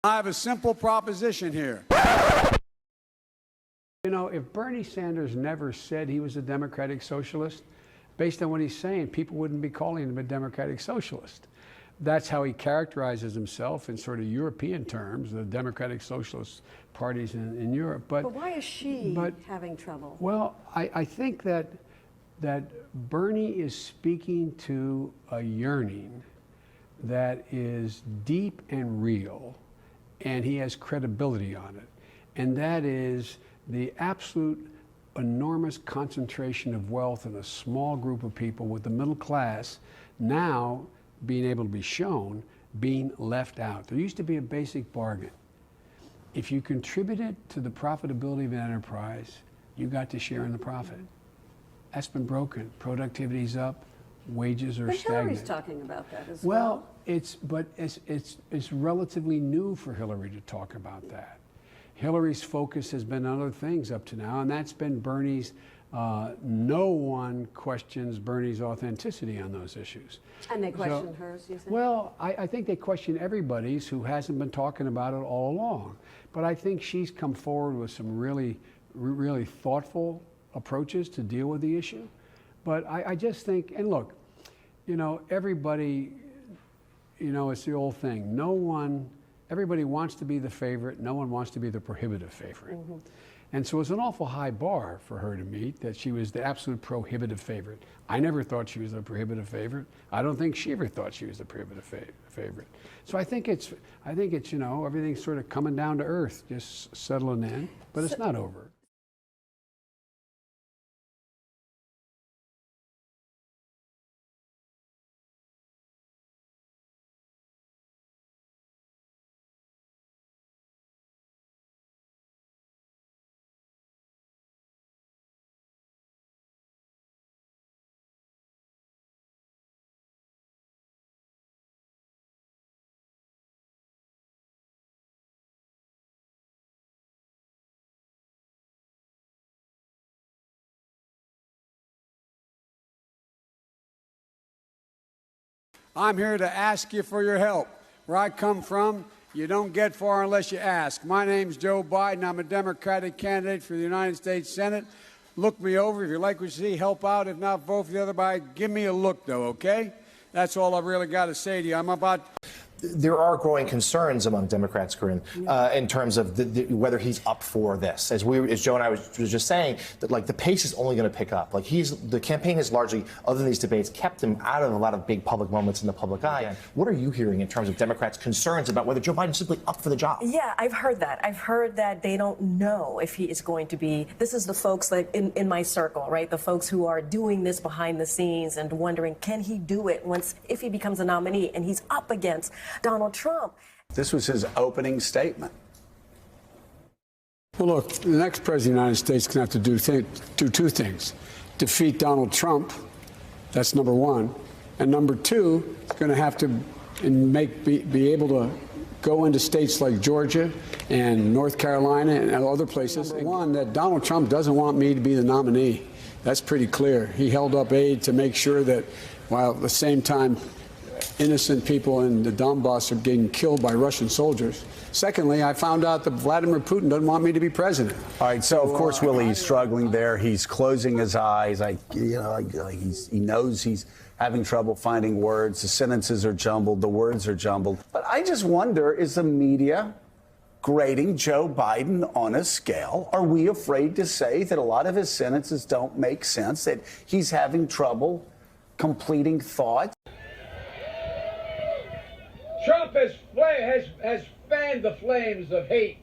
I have a simple proposition here. You know, if Bernie Sanders never said he was a democratic socialist, based on what he's saying, people wouldn't be calling him a democratic socialist. That's how he characterizes himself in sort of European terms, the democratic socialist parties in Europe. But why is she having trouble? Well, I think that Bernie is speaking to a yearning that is deep and real, and he has credibility on it. And that is the absolute enormous concentration of wealth in a small group of people, with the middle class now being able to be shown being left out. There used to be a basic bargain. If you contributed to the profitability of an enterprise, you got to share in the profit. That's been broken. Productivity's up, wages are stagnant. Hillary's talking about that as well. Well, it's relatively new for Hillary to talk about that. Hillary's focus has been on other things up to now, and that's been Bernie's. No one questions Bernie's authenticity on those issues. And they question hers, you think? Well, I think they question everybody's who hasn't been talking about it all along. But I think she's come forward with some really thoughtful approaches to deal with the issue. But I just think, and look, you know, everybody, you know, it's the old thing. Everybody wants to be the favorite. No one wants to be the prohibitive favorite. Mm-hmm. And so it's an awful high bar for her to meet, that she was the absolute prohibitive favorite. I never thought she was a prohibitive favorite. I don't think she ever thought she was the prohibitive favorite. So I think it's, you know, everything's sort of coming down to earth, just settling in, but it's not over. I'm here to ask you for your help. Where I come from, you don't get far unless you ask. My name's Joe Biden. I'm a Democratic candidate for the United States Senate. Look me over. If you like what you see, help out. If not, vote for the other guy. Give me a look, though, okay? That's all I've really got to say to you. I'm about... There are growing concerns among Democrats, Corinne, in terms of whether he's up for this. As Joe and I was just saying, that like the pace is only going to pick up. Like the campaign has largely, other than these debates, kept him out of a lot of big public moments in the public eye. What are you hearing in terms of Democrats' concerns about whether Joe Biden's simply up for the job? Yeah, I've heard that. I've heard that they don't know if he is going to be. This is the folks like in my circle, right? The folks who are doing this behind the scenes and wondering, can he do it if he becomes a nominee and he's up against Donald Trump. This was his opening statement. Well, look, the next president of the United States is going to have to do two things. Defeat Donald Trump, that's number one. And number two, it's going to have to be able to go into states like Georgia and North Carolina and other places. One, that Donald Trump doesn't want me to be the nominee. That's pretty clear. He held up aid to make sure that, while at the same time innocent people in the Donbass are getting killed by Russian soldiers. Secondly, I found out that Vladimir Putin doesn't want me to be president. All right, so of course, Willie, he's struggling there. He's closing his eyes. He knows he's having trouble finding words. The sentences are jumbled. The words are jumbled. But I just wonder, is the media grading Joe Biden on a scale? Are we afraid to say that a lot of his sentences don't make sense, that he's having trouble completing thoughts? Trump has fanned the flames of hate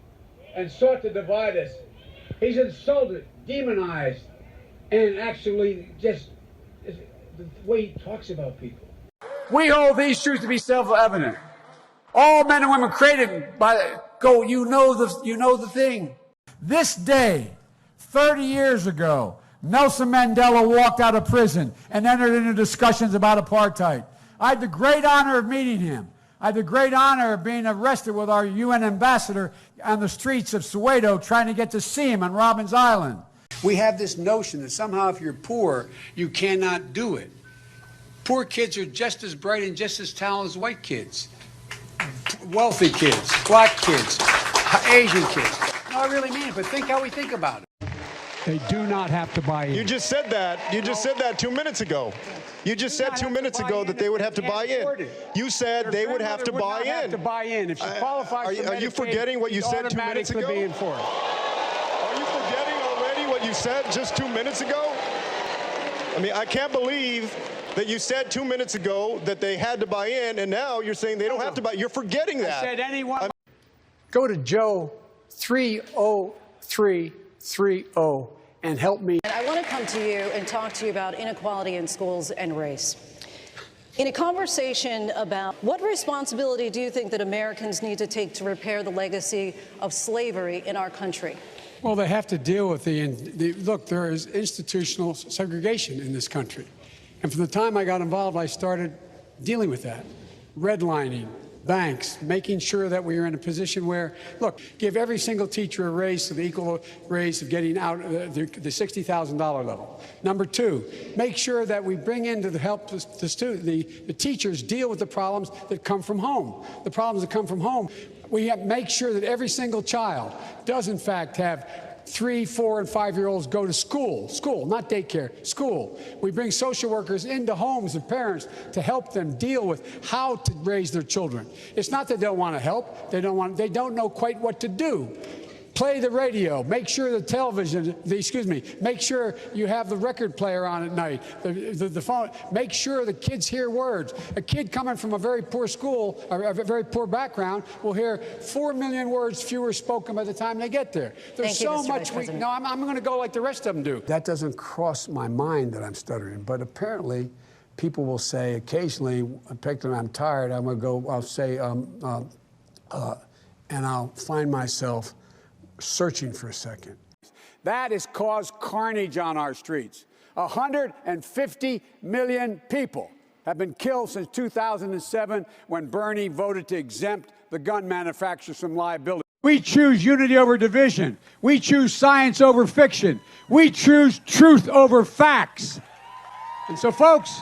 and sought to divide us. He's insulted, demonized, and actually just the way he talks about people. We hold these truths to be self-evident. All men and women created by you know the thing. This day, 30 years ago, Nelson Mandela walked out of prison and entered into discussions about apartheid. I had the great honor of meeting him. I had the great honor of being arrested with our UN ambassador on the streets of Soweto trying to get to see him on Robbins Island. We have this notion that somehow if you're poor, you cannot do it. Poor kids are just as bright and just as talented as white kids. wealthy kids, black kids, Asian kids. No, I really mean it, but think how we think about it. They do not have to buy in. You just said that. You just said that 2 minutes ago. You just said 2 minutes ago that they would have to buy in. You said they would have to buy in. Have to buy in. If she qualifies for Medicaid, are you forgetting what you said 2 minutes ago? Be in for it. Are you forgetting already what you said just 2 minutes ago? I mean, I can't believe that you said 2 minutes ago that they had to buy in, and now you're saying they don't have to buy. You're forgetting that. I said anyone. Go to Joe 30330 and help me. And I want to come to you and talk to you about inequality in schools and race. In a conversation about what responsibility do you think that Americans need to take to repair the legacy of slavery in our country? Well, they have to deal with look, there is institutional segregation in this country. And from the time I got involved, I started dealing with that. Redlining, banks, making sure that we are in a position where, look, give every single teacher a raise to the equal raise of getting out the $60,000 level. Number two, make sure that we bring in to help the teachers deal with the problems that come from home. The problems that come from home. We have to make sure that every single child does, in fact, have 3-, 4-, and 5-year-olds go to school, not daycare, school. We bring social workers into homes of parents to help them deal with how to raise their children. It's not that they don't want to help. They don't know quite what to do. Play the radio. Make sure the television, make sure you have the record player on at night, the phone. Make sure the kids hear words. A kid coming from a very poor school, or a very poor background, will hear 4 million words fewer spoken by the time they get there. There's so much. No, I'm going to go like the rest of them do. That doesn't cross my mind that I'm stuttering, but apparently people will say occasionally, particularly when I'm tired, I'll say, and I'll find myself searching for a second. That has caused carnage on our streets. 150 million people have been killed since 2007 when Bernie voted to exempt the gun manufacturers from liability. We choose unity over division. We choose science over fiction. We choose truth over facts. And so, folks,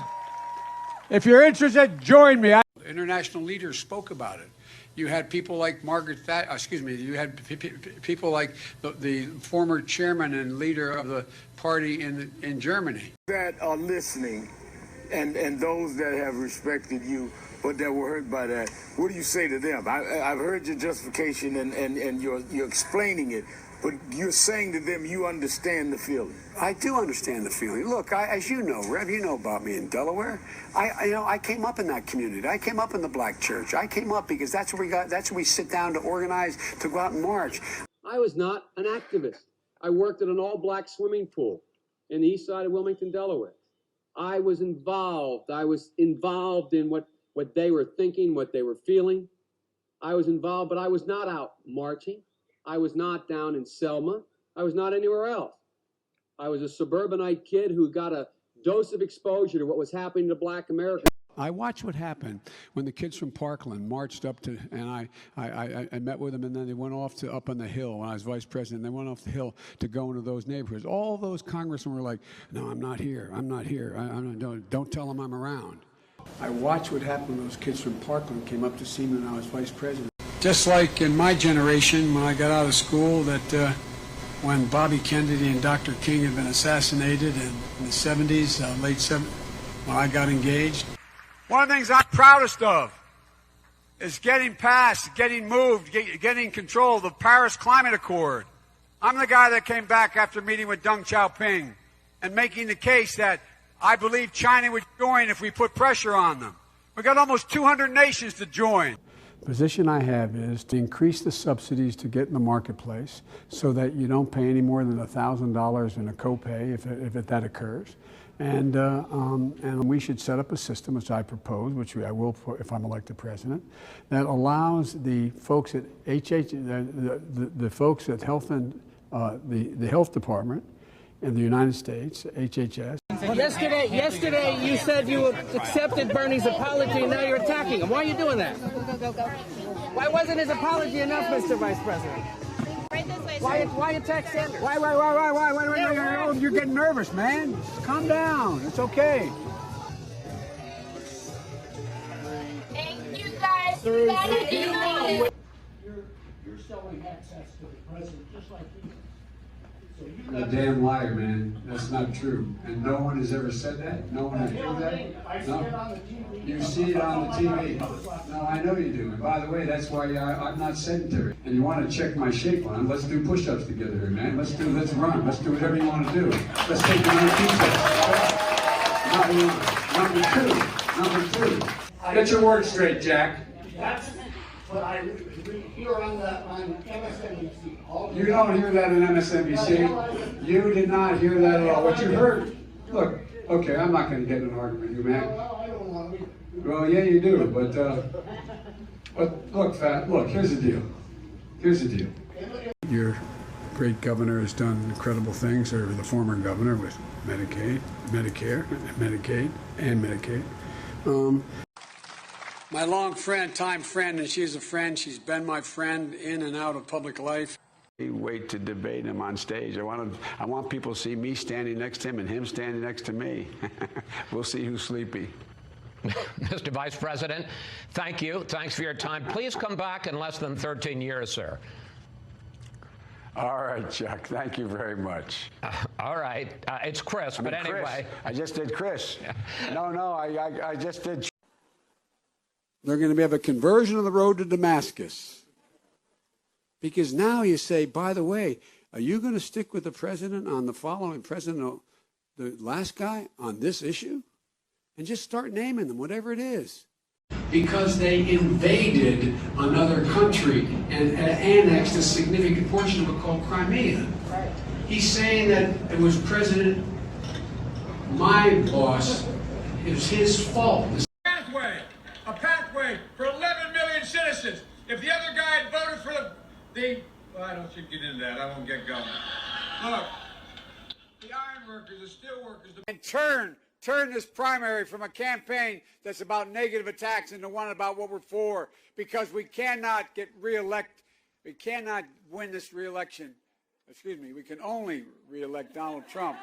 if you're interested, join me. International leaders spoke about it. You had people like you had people like the former chairman and leader of the party in Germany. That are listening, and those that have respected you, but that were hurt by that, what do you say to them? I've heard your justification and you're explaining it, but you're saying to them you understand the feeling. I do understand the feeling. Look, as you know, Rev, you know about me in Delaware. I came up in that community. I came up in the black church. I came up because that's where we sit down to organize, to go out and march. I was not an activist. I worked at an all-black swimming pool in the east side of Wilmington, Delaware. I was involved. I was involved in what they were thinking, what they were feeling. I was involved, but I was not out marching. I was not down in Selma. I was not anywhere else. I was a suburbanite kid who got a dose of exposure to what was happening to black Americans. I watched what happened when the kids from Parkland marched up to, and I met with them, and then they went off to up on the hill when I was vice president. They went off the hill to go into those neighborhoods. All those congressmen were like, "No, I'm not here. I'm not here. Don't tell them I'm around." I watched what happened when those kids from Parkland came up to see me when I was vice president. Just like in my generation, when I got out of school, that when Bobby Kennedy and Dr. King had been assassinated in the 70s, late 70s, when I got engaged. One of the things I'm proudest of is getting past, getting moved, getting control of the Paris Climate Accord. I'm the guy that came back after meeting with Deng Xiaoping and making the case that I believe China would join if we put pressure on them. We've got almost 200 nations to join. The position I have is to increase the subsidies to get in the marketplace so that you don't pay any more than $1,000 in a copay if that occurs. And we should set up a system, which I propose, which I will if I'm elected president, that allows the folks at the folks at Health and the Health Department in the United States, HHS. Well, yesterday you said you accepted Bernie's apology, and now you're attacking him. Why are you doing that? Why wasn't his apology enough, Mr. Vice President? Right this way, sir. Why attack Sanders? Why? You're getting nervous, man. Just calm down. It's okay. Thank you guys You're selling access to the president just like he is. So you're a damn liar, man. That's not true. And no one has ever said that? No one has heard that? I see it on the TV. You see it on the TV. No, I know you do. And by the way, that's why I'm not sedentary. And you want to check my shape on, let's do push-ups together here, man. Let's run. Let's do whatever you want to do. Let's take the night Number two. Get your words straight, Jack. That's what I hear on MSNBC. You don't hear that on MSNBC. You did not hear that at all. What you heard, look, okay, I'm not going to get in an argument with you, man. Well, I don't want to. Well, yeah, you do, but look, here's the deal. Here's the deal. Your great governor has done incredible things, or the former governor with Medicaid, Medicare, Medicaid, and Medicaid. My long friend, time friend, and she's a friend. She's been my friend in and out of public life. Wait to debate him on stage. I want people to see me standing next to him and him standing next to me. We'll see who's sleepy. Mr. Vice President, thank you. Thanks for your time. Please come back in less than 13 years, sir. All right, Chuck. Thank you very much. All right. It's Chris, but anyway. Chris. I just did Chris. No, I just did. They're going to have a conversion of the road to Damascus. Because now you say, by the way, are you going to stick with the president on the following president, the last guy, on this issue? And just start naming them, whatever it is. Because they invaded another country and annexed a significant portion of it called Crimea. Right. He's saying that it was my boss, it was his fault. A pathway for 11 million citizens. If the other guy had voted for well, I don't should get into that. I won't get going. Look, the iron workers, the steel workers, and turn this primary from a campaign that's about negative attacks into one about what we're for, because we cannot get reelected. We cannot win this reelection. Excuse me, we can only reelect Donald Trump.